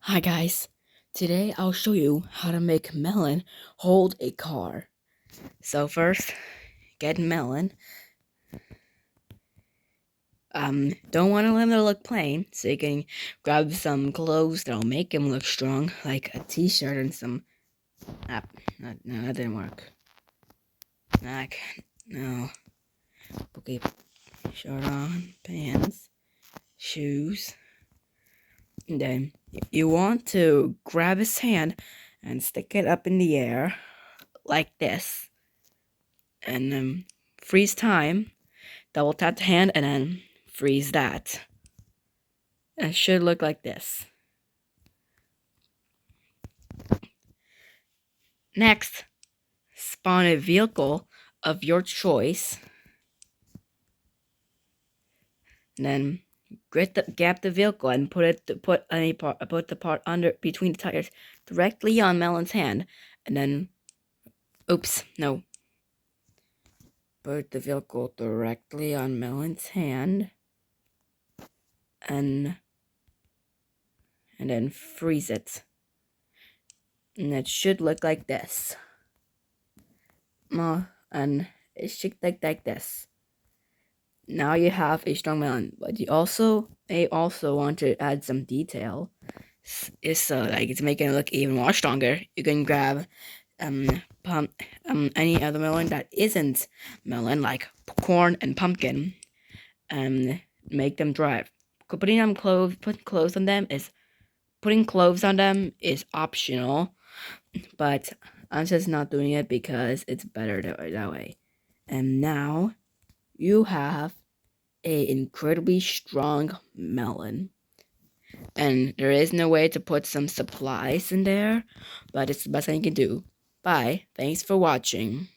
Hi guys, today I'll show you how to make melon hold a car. So first, get melon. Don't want to let them look plain, so you can grab some clothes that'll make him look strong, like a t-shirt and some, no, that didn't work. No, okay, shirt on, pants, shoes, and then you want to grab his hand and stick it up in the air, like this. And freeze time, double tap the hand, and then freeze that. It should look like this. Next, spawn a vehicle of your choice. And then grab the vehicle and put the part under between the tires directly on Melon's hand, and then oops, no. Put the vehicle directly on Melon's hand and then freeze it. And it should look like this. And it should look like this. Now you have a strong melon, but you also want to add some detail. It's like to make it look even more stronger. You can grab any other melon that isn't melon, like corn and pumpkin, and make them drive. Putting clothes on them is optional, but I'm just not doing it because it's better that way. And now you have a incredibly strong melon. And there is no way to put some supplies in there, but it's the best thing you can do. Bye. Thanks for watching.